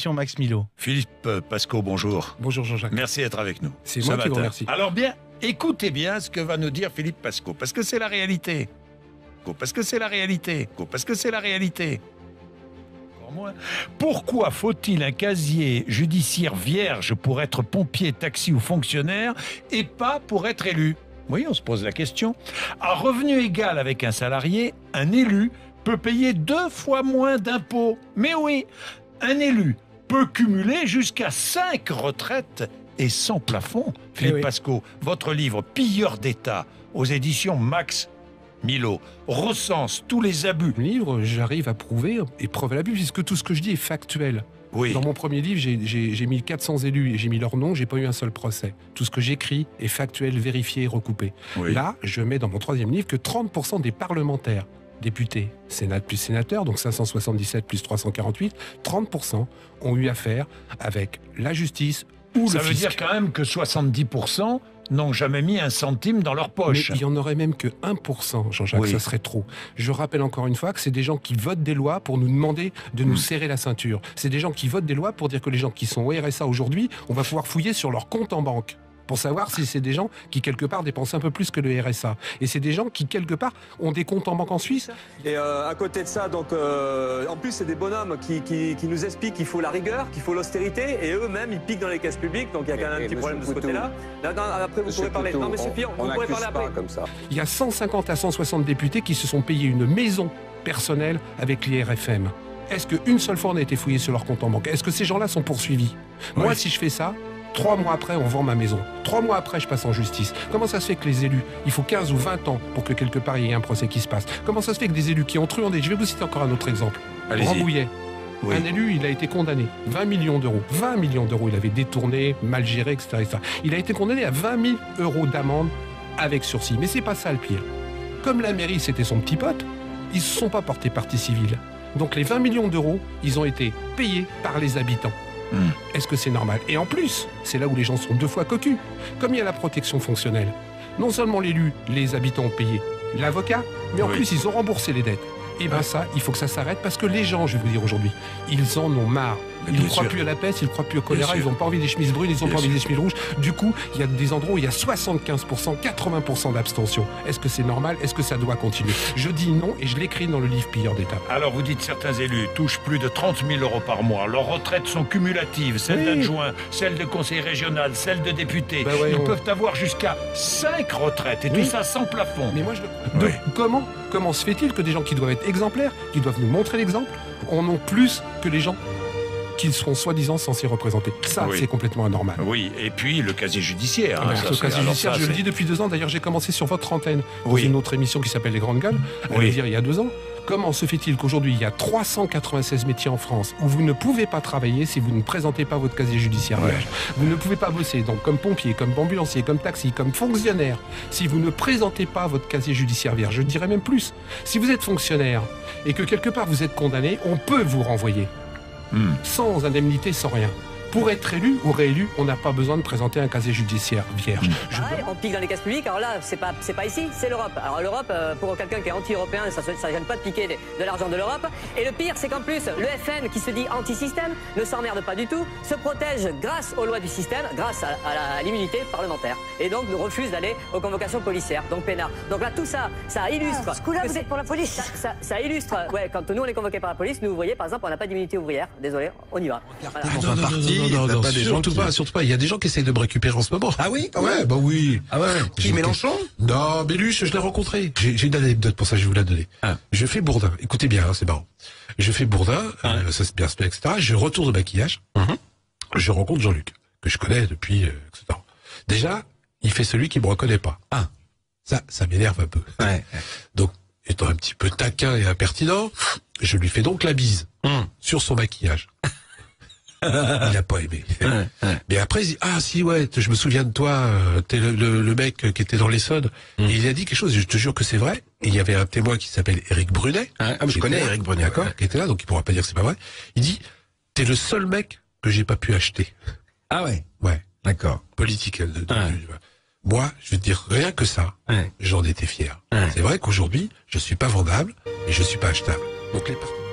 l'émission Max Milo. Philippe Pasco, bonjour. Bonjour Jean-Jacques. Merci d'être avec nous. C'est moi qui vous remercie. Alors bien, écoutez bien ce que va nous dire Philippe Pasco, parce que c'est la réalité. Parce que c'est la réalité. Parce que c'est la réalité. Pourquoi faut-il un casier judiciaire vierge pour être pompier, taxi ou fonctionnaire et pas pour être élu? Oui, on se pose la question. À revenu égal avec un salarié, un élu peut payer 2 fois moins d'impôts. Mais oui, un élu peut cumuler jusqu'à 5 retraites et sans plafond. Philippe Pasco, votre livre « Pilleurs d'État » aux éditions Max Milo recense tous les abus. Le livre, j'arrive à prouver et preuve à l'abus, puisque tout ce que je dis est factuel. Oui. Dans mon premier livre, j'ai mis 400 élus et j'ai mis leur nom, j'ai pas eu un seul procès. Tout ce que j'écris est factuel, vérifié et recoupé. Oui. Là, je mets dans mon troisième livre que 30% des parlementaires, députés, Sénat plus sénateurs, donc 577 plus 348, 30% ont eu affaire avec la justice ou le fisc. Ça veut dire quand même que 70% n'ont jamais mis un centime dans leur poche. Mais il y en aurait même que 1%, Jean-Jacques, ça serait trop. Je rappelle encore une fois que c'est des gens qui votent des lois pour nous demander de nous serrer la ceinture. C'est des gens qui votent des lois pour dire que les gens qui sont au RSA aujourd'hui, on va pouvoir fouiller sur leur compte en banque, pour savoir si c'est des gens qui, quelque part, dépensent un peu plus que le RSA. Et c'est des gens qui, quelque part, ont des comptes en banque en Suisse. Et à côté de ça, donc, en plus, c'est des bonhommes qui nous expliquent qu'il faut la rigueur, qu'il faut l'austérité, et eux-mêmes, ils piquent dans les caisses publiques, donc il y a quand même un petit problème de ce côté-là. Après, vous pouvez parler. Non, monsieur Fillon, vous pourrez parler après. Comme ça. Il y a 150 à 160 députés qui se sont payés une maison personnelle avec l'IRFM. Est-ce qu'une seule fois on a été fouillé sur leur compte en banque? Est-ce que ces gens-là sont poursuivis? Moi, si je fais ça, 3 mois après, on vend ma maison. 3 mois après, je passe en justice. Comment ça se fait que les élus, il faut 15 ou 20 ans pour que quelque part il y ait un procès qui se passe? Comment ça se fait que des élus qui ont truandé, je vais vous citer encore un autre exemple. Rambouillet. Oui. Un élu, il a été condamné. 20 millions d'euros. 20 millions d'euros, il avait détourné, mal géré, etc., etc. Il a été condamné à 20 000 euros d'amende avec sursis. Mais c'est pas ça le pire. Comme la mairie, c'était son petit pote, ils se sont pas portés partie civile. Donc les 20 millions d'euros, ils ont été payés par les habitants. Est-ce que c'est normal? Et en plus, c'est là où les gens sont 2 fois cocus. Comme il y a la protection fonctionnelle, non seulement l'élu, les habitants ont payé l'avocat, mais en plus ils ont remboursé les dettes. Et bien ça, il faut que ça s'arrête parce que les gens, je vais vous dire aujourd'hui, ils en ont marre. Ils ne croient plus à la peste, ils ne croient plus au choléra, ils n'ont pas envie des chemises brunes, ils n'ont pas envie des chemises rouges. Du coup, il y a des endroits où il y a 75%, 80% d'abstention. Est-ce que c'est normal? Est-ce que ça doit continuer? Je dis non et je l'écris dans le livre Pilleurs d'État. Alors vous dites certains élus touchent plus de 30 000 euros par mois. Leurs retraites sont cumulatives, celles d'adjoints, celles de conseil régional, celles de députés. Ils peuvent avoir jusqu'à 5 retraites et tout ça sans plafond. Mais moi comment se fait-il que des gens qui doivent être exemplaires, qui doivent nous montrer l'exemple, en ont plus que les gens qu'ils seront soi-disant censés représenter? Ça, c'est complètement anormal. Oui, et puis le casier judiciaire. Le casier judiciaire, je le dis depuis 2 ans. D'ailleurs, j'ai commencé sur votre antenne, dans une autre émission qui s'appelle Les Grandes Gueules, à le dire il y a 2 ans. Comment se fait-il qu'aujourd'hui, il y a 396 métiers en France où vous ne pouvez pas travailler si vous ne présentez pas votre casier judiciaire vierge? Vous ne pouvez pas bosser donc comme pompier, comme ambulancier, comme taxi, comme fonctionnaire si vous ne présentez pas votre casier judiciaire vierge. Je dirais même plus. Si vous êtes fonctionnaire et que quelque part vous êtes condamné, on peut vous renvoyer. Sans indemnité, sans rien. Pour être élu ou réélu, on n'a pas besoin de présenter un casier judiciaire vierge. On pique dans les caisses publiques, alors là, c'est pas ici, c'est l'Europe. Alors l'Europe, pour quelqu'un qui est anti-européen, ça gêne pas de piquer de l'argent de l'Europe. Et le pire, c'est qu'en plus, le FN, qui se dit anti-système, ne s'emmerde pas du tout, se protège grâce aux lois du système, grâce à l'immunité parlementaire. Et donc refuse d'aller aux convocations policières, donc peinard. Donc là, tout ça, ça illustre... Ce coup-là, vous êtes pour la police? Ça illustre, quand nous on est convoqués par la police, nous, vous voyez, par exemple, on n'a pas d'immunité ouvrière. Désolé, on y va. Non, surtout pas. Il y a des gens qui essayent de me récupérer en ce moment. Ah oui? Ouais, bah oui. Ah ouais. Qui, Mélenchon? Non, Béluche, je l'ai rencontré. J'ai une anecdote pour ça, je vais vous la donner. Je fais Bourdin. Écoutez bien, c'est marrant. Je fais Bourdin, ça se passe bien, etc. Je retourne au maquillage. Je rencontre Jean-Luc, que je connais depuis, etc. Déjà, il fait celui qui me reconnaît pas. Ça m'énerve un peu. Donc, étant un petit peu taquin et impertinent, je lui fais donc la bise sur son maquillage. Il n'a pas aimé. Mais après, il dit, ah si, ouais, je me souviens de toi, t'es le mec qui était dans l'Essonne. Et il a dit quelque chose, et je te jure que c'est vrai. Et il y avait un témoin qui s'appelle Éric Brunet. Je connais Éric Brunet. D'accord, qui était là, donc il pourra pas dire que c'est pas vrai. Il dit, t'es le seul mec que j'ai pas pu acheter. Ah ouais? Ouais. D'accord. Politique. Moi, je vais te dire, rien que ça, j'en étais fier. C'est vrai qu'aujourd'hui, je suis pas vendable et je suis pas achetable. Donc les partenaires